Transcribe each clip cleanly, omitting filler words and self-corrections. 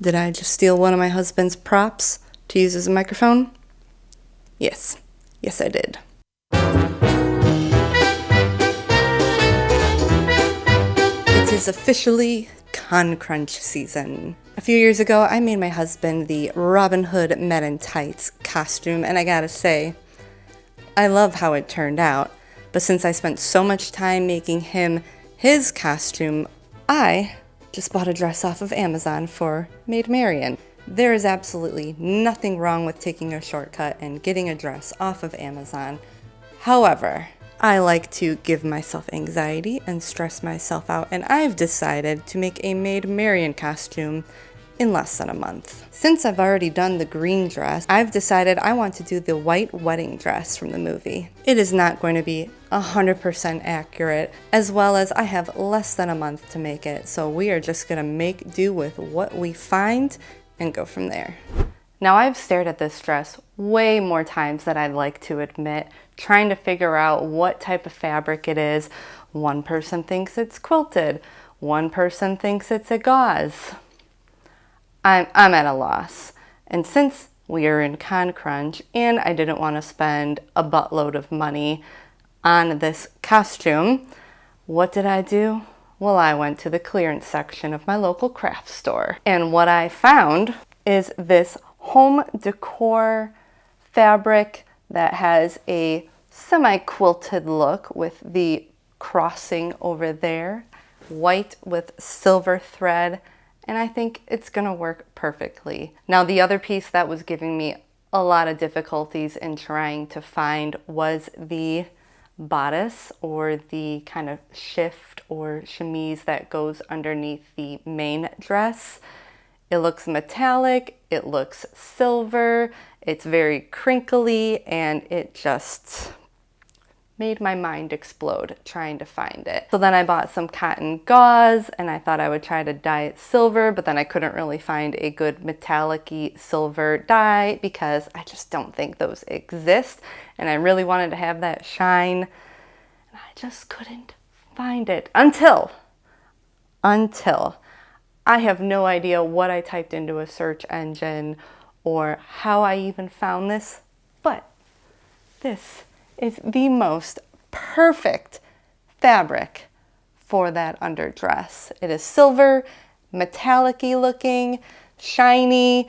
Did I just steal one of my husband's props to use as a microphone? Yes. Yes, I did. It is officially Con Crunch season. A few years ago, I made my husband the Robin Hood Men in Tights costume, and I gotta say, I love how it turned out. But since I spent so much time making him his costume, I just bought a dress off of Amazon for Maid Marian. There is absolutely nothing wrong with taking a shortcut and getting a dress off of Amazon. However, I like to give myself anxiety and stress myself out, and I've decided to make a Maid Marian costume in less than a month. Since I've already done the green dress, I've decided I want to do the white wedding dress from the movie. It is not going to be 100% accurate, as well as I have less than a month to make it, so we are just gonna make do with what we find and go from there. Now, I've stared at this dress way more times than I'd like to admit, trying to figure out what type of fabric it is. One person thinks it's quilted, one person thinks it's a gauze. I'm at a loss. And since we are in Con Crunch and I didn't want to spend a buttload of money on this costume, what did I do? Well, I went to the clearance section of my local craft store. And what I found is this home decor fabric that has a semi-quilted look with the crossing over there, white with silver thread, and I think it's gonna work perfectly. Now, the other piece that was giving me a lot of difficulties in trying to find was the bodice, or the kind of shift or chemise that goes underneath the main dress. It looks metallic, it looks silver, it's very crinkly, and it just made my mind explode trying to find it. So then I bought some cotton gauze, and I thought I would try to dye it silver, but then I couldn't really find a good metallic-y silver dye because I just don't think those exist, and I really wanted to have that shine, and I just couldn't find it until I have no idea what I typed into a search engine or how I even found this, but this is the most perfect fabric for that underdress. It is silver, metallic-y looking, shiny,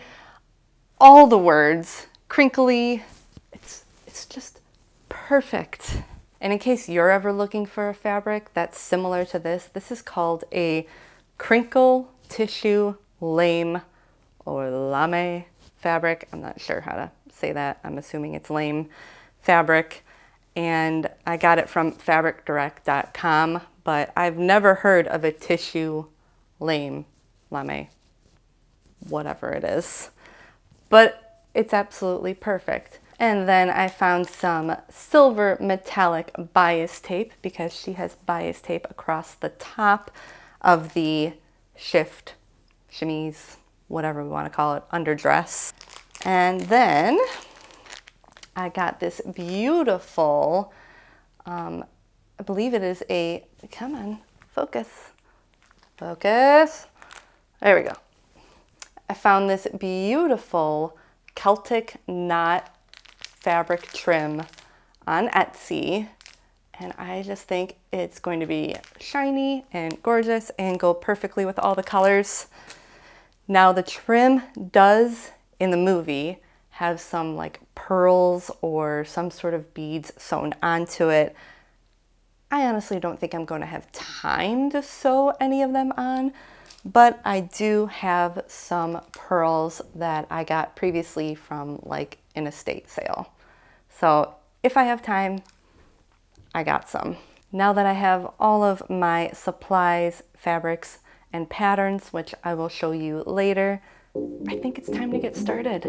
all the words, crinkly. It's just perfect. And in case you're ever looking for a fabric that's similar to this is called a crinkle tissue lame or lame fabric. I'm not sure how to say that. I'm assuming it's lame fabric. And I got it from fabricdirect.com, but I've never heard of a tissue lame, whatever it is. But it's absolutely perfect. And then I found some silver metallic bias tape because she has bias tape across the top of the shift, chemise, whatever we want to call it, underdress. And then I got this beautiful, I believe it is a, come on, focus. There we go. I found this beautiful Celtic knot fabric trim on Etsy, and I just think it's going to be shiny and gorgeous and go perfectly with all the colors. Now, the trim does, in the movie, have some like pearls or some sort of beads sewn onto it. I honestly don't think I'm going to have time to sew any of them on, but I do have some pearls that I got previously from like an estate sale. So if I have time, I got some. Now that I have all of my supplies, fabrics, and patterns, which I will show you later, I think it's time to get started.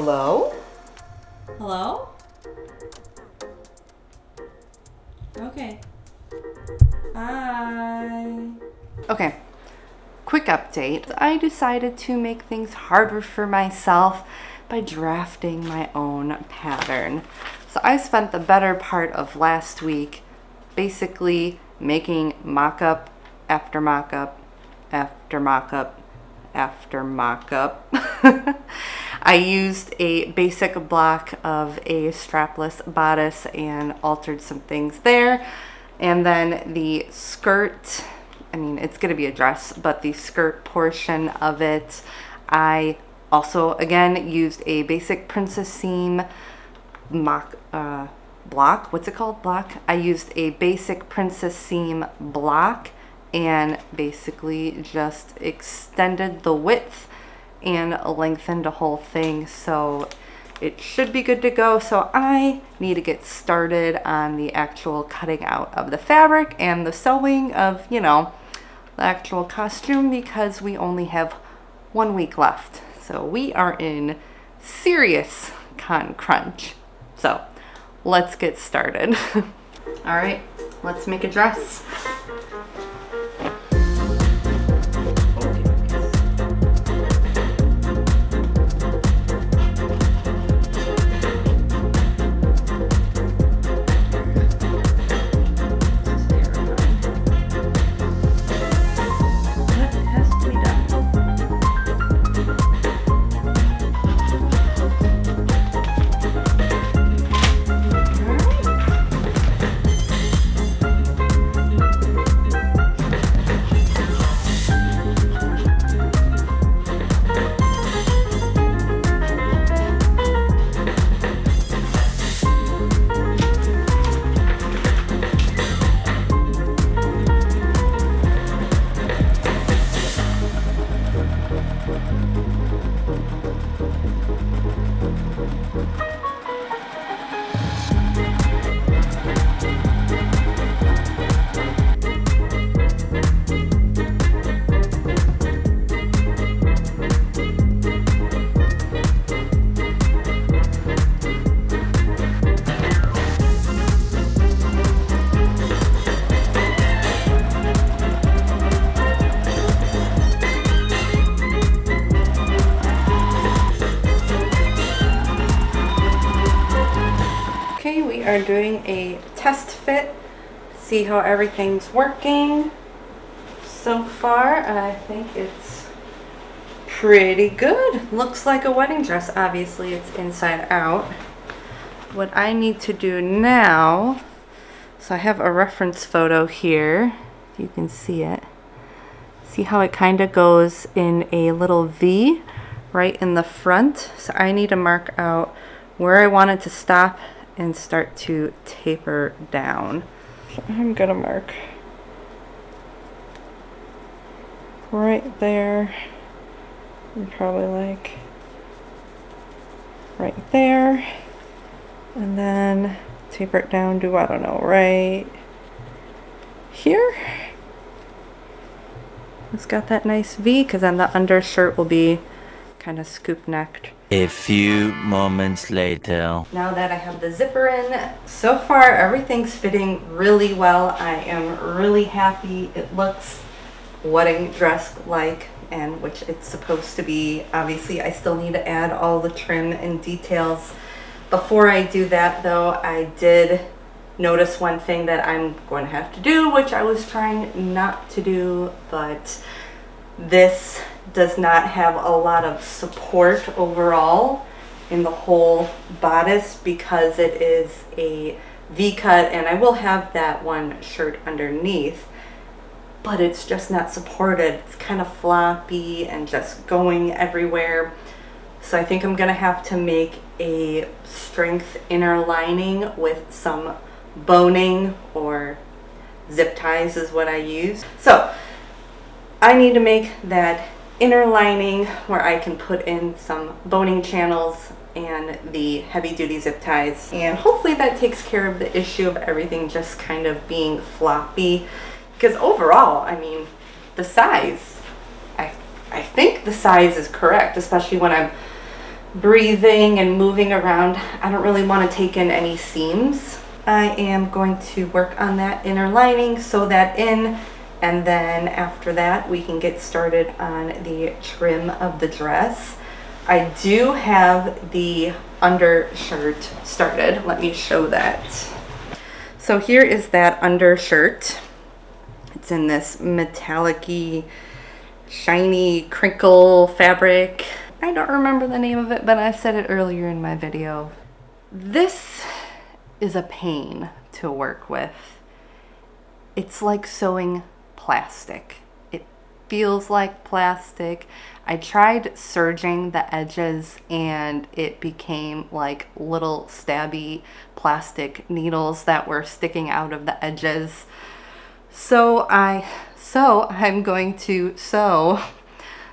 Hello? Hello? Okay. Bye. Okay, quick update. I decided to make things harder for myself by drafting my own pattern. So I spent the better part of last week basically making mock-up after mock-up after mock-up after mock-up. I used a basic block of a strapless bodice and altered some things there. And then the skirt, I mean, it's going to be a dress, but the skirt portion of it, I also, again, used a basic princess seam block. What's it called? Block? I used a basic princess seam block and basically just extended the width and lengthened the whole thing, so it should be good to go. So I need to get started on the actual cutting out of the fabric and the sewing of, you know, the actual costume, because we only have 1 week left. So we are in serious con crunch. So let's get started. All right, let's make a dress. Okay, we are doing a test fit, see how everything's working so far. I think it's pretty good. Looks like a wedding dress. Obviously it's inside out. What I need to do now, so I have a reference photo here, if you can see it. See how it kind of goes in a little V right in the front? So I need to mark out where I want it to stop and start to taper down. So I'm gonna mark right there, and probably like right there, and then taper it down to, I don't know, right here. It's got that nice V, because then the undershirt will be kind of scoop necked. A few moments later. Now that I have the zipper in, so far everything's fitting really well. I am really happy. It looks wedding dress like, and which it's supposed to be. Obviously I still need to add all the trim and details. Before I do that though, I did notice one thing that I'm going to have to do, which I was trying not to do, but this does not have a lot of support overall in the whole bodice because it is a V-cut, and I will have that one shirt underneath, but it's just not supported. It's kind of floppy and just going everywhere. So I think I'm gonna have to make a strength inner lining with some boning, or zip ties is what I use. So I need to make that inner lining where I can put in some boning channels and the heavy duty zip ties, and hopefully that takes care of the issue of everything just kind of being floppy, because overall, I mean, the size, I think the size is correct, especially when I'm breathing and moving around, I don't really want to take in any seams. I am going to work on that inner lining, sew that in, and then after that we can get started on the trim of the dress. I do have the undershirt started. Let me show that. So here is that undershirt. It's in this metallic-y, shiny crinkle fabric. I don't remember the name of it, but I said it earlier in my video. This is a pain to work with. It's like sewing plastic. It feels like plastic. I tried serging the edges and it became like little stabby plastic needles that were sticking out of the edges. So I'm going to sew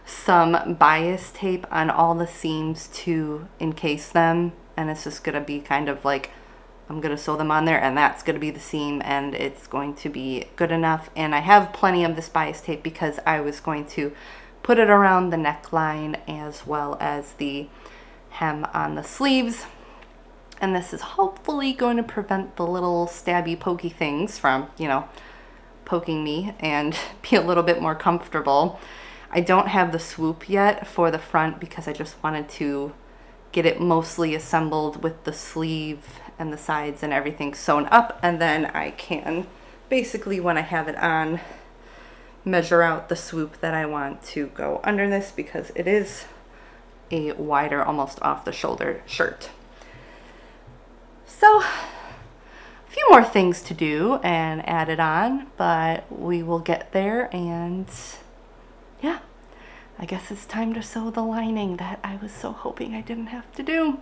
some bias tape on all the seams to encase them, and it's just gonna be kind of like, I'm gonna sew them on there and that's gonna be the seam, and it's going to be good enough. And I have plenty of this bias tape because I was going to put it around the neckline as well as the hem on the sleeves. And this is hopefully going to prevent the little stabby pokey things from, you know, poking me and be a little bit more comfortable. I don't have the swoop yet for the front because I just wanted to get it mostly assembled with the sleeve and the sides and everything sewn up, and then I can basically, when I have it on, measure out the swoop that I want to go under this because it is a wider, almost off the shoulder shirt. So a few more things to do and add it on, but we will get there. And yeah, I guess it's time to sew the lining that I was so hoping I didn't have to do.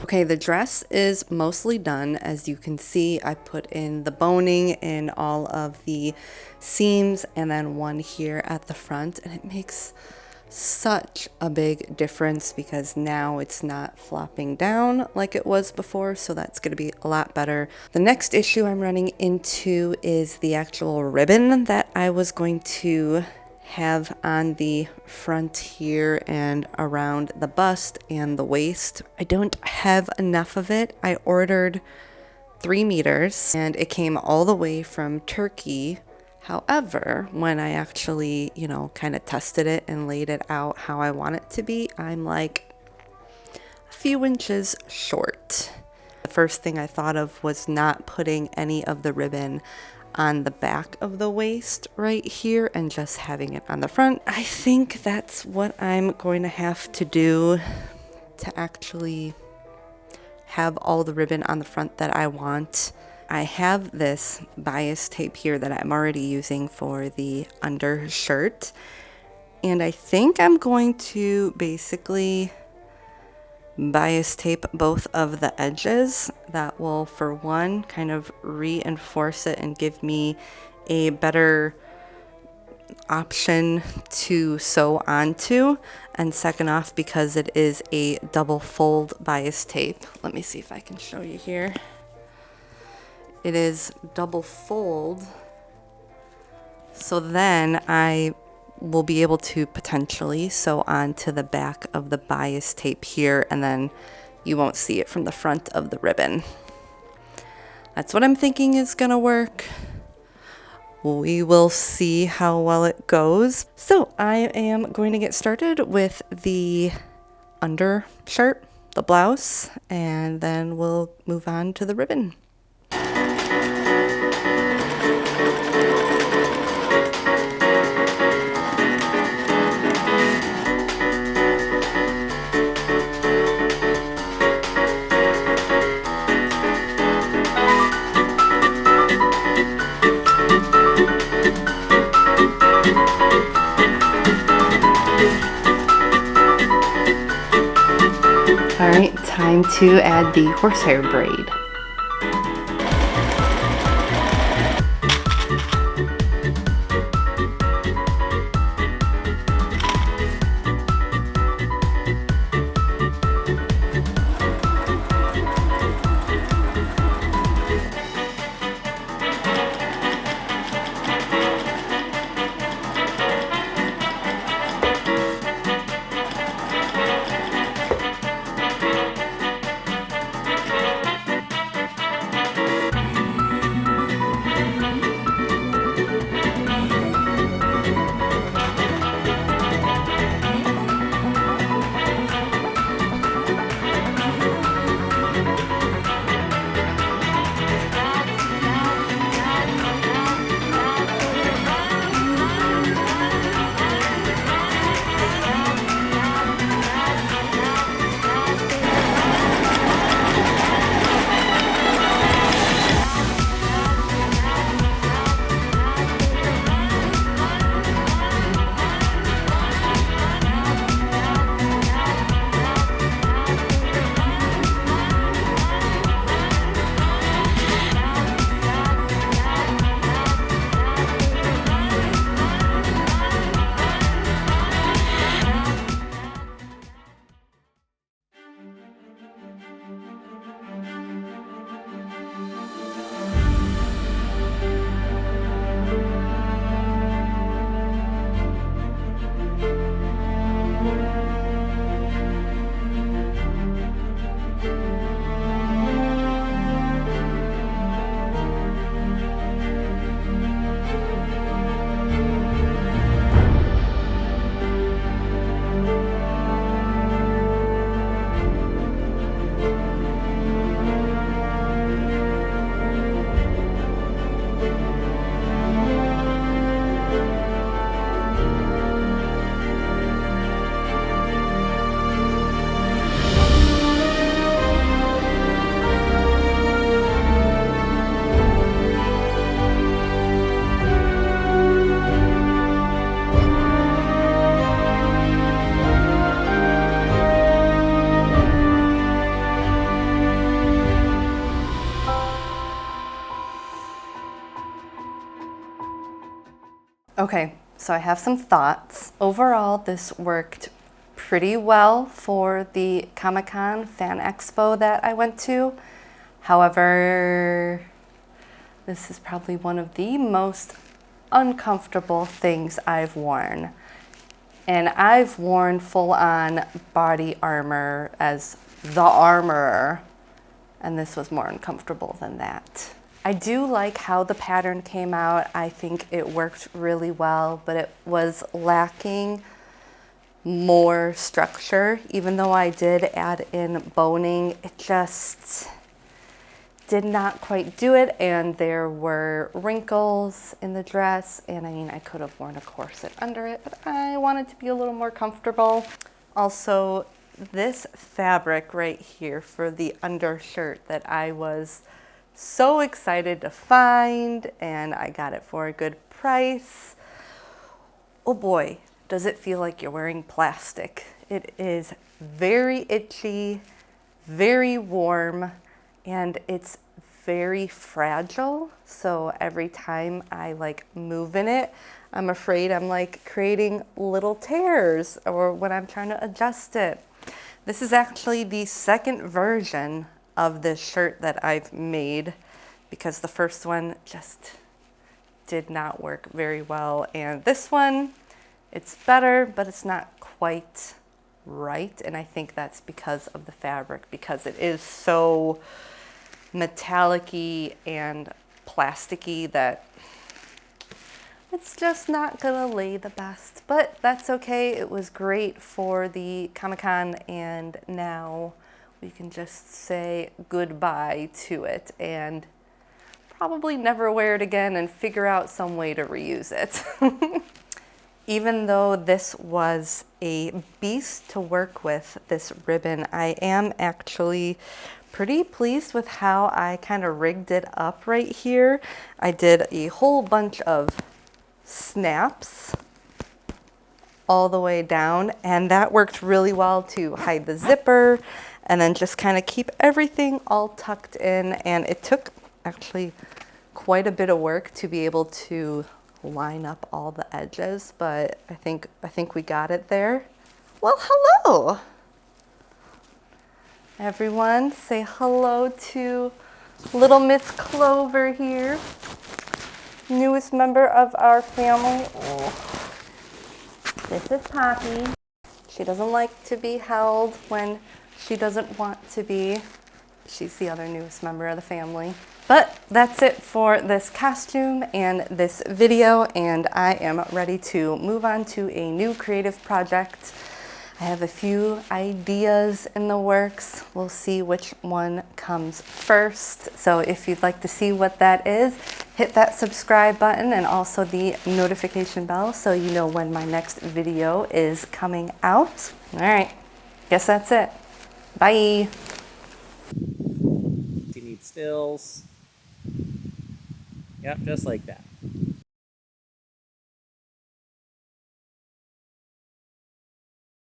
Okay, the dress is mostly done. As you can see, I put in the boning in all of the seams and then one here at the front, and it makes such a big difference because now it's not flopping down like it was before, so that's going to be a lot better. The next issue I'm running into is the actual ribbon that I was going to have on the front here and around the bust and the waist. I don't have enough of it. I ordered 3 meters and it came all the way from Turkey. However, when I actually, you know, kind of tested it and laid it out how I want it to be, I'm like a few inches short. The first thing I thought of was not putting any of the ribbon on the back of the waist right here and just having it on the front. I think that's what I'm going to have to do to actually have all the ribbon on the front that I want. I have this bias tape here that I'm already using for the undershirt, and I think I'm going to basically bias tape both of the edges. That will, for one, kind of reinforce it and give me a better option to sew onto, and second off, because it is a double fold bias tape. Let me see if I can show you here. It is double fold, so then I will be able to potentially sew onto the back of the bias tape here, and then you won't see it from the front of the ribbon. That's what I'm thinking is gonna work. We will see how well it goes. So I am going to get started with the undershirt, the blouse, and then we'll move on to the ribbon. time to add the horsehair braid. Okay, so I have some thoughts. Overall, this worked pretty well for the Comic-Con Fan Expo that I went to. However, this is probably one of the most uncomfortable things I've worn. And I've worn full-on body armor as the armorer, and this was more uncomfortable than that. I do like how the pattern came out. I think it worked really well, but it was lacking more structure. Even though I did add in boning, it just did not quite do it, and there were wrinkles in the dress, and I mean, I could have worn a corset under it, but I wanted to be a little more comfortable. Also, this fabric right here for the undershirt that I was so excited to find, and I got it for a good price. Oh boy, does it feel like you're wearing plastic. It is very itchy, very warm, and it's very fragile. So every time I like move in it, I'm afraid I'm like creating little tears, or when I'm trying to adjust it. This is actually the second version of this shirt that I've made, because the first one just did not work very well, and this one, it's better, but it's not quite right, and I think that's because of the fabric, because it is so metallic-y and plasticky that it's just not gonna lay the best, but that's okay. It was great for the Comic-Con, and now we can just say goodbye to it and probably never wear it again and figure out some way to reuse it. Even though this was a beast to work with, this ribbon, I am actually pretty pleased with how I kind of rigged it up right here. I did a whole bunch of snaps all the way down, and that worked really well to hide the zipper, and then just kind of keep everything all tucked in. And it took actually quite a bit of work to be able to line up all the edges, but I think we got it there. Well, hello everyone. Say hello to little Miss Clover here, newest member of our family. Oh. This is Poppy. She doesn't like to be held when she doesn't want to be. She's the other newest member of the family. But that's it for this costume and this video, and I am ready to move on to a new creative project. I have a few ideas in the works. We'll see which one comes first. So if you'd like to see what that is, hit that subscribe button and also the notification bell so you know when my next video is coming out. All right, guess that's it. Bye. You need stills. Yep, just like that.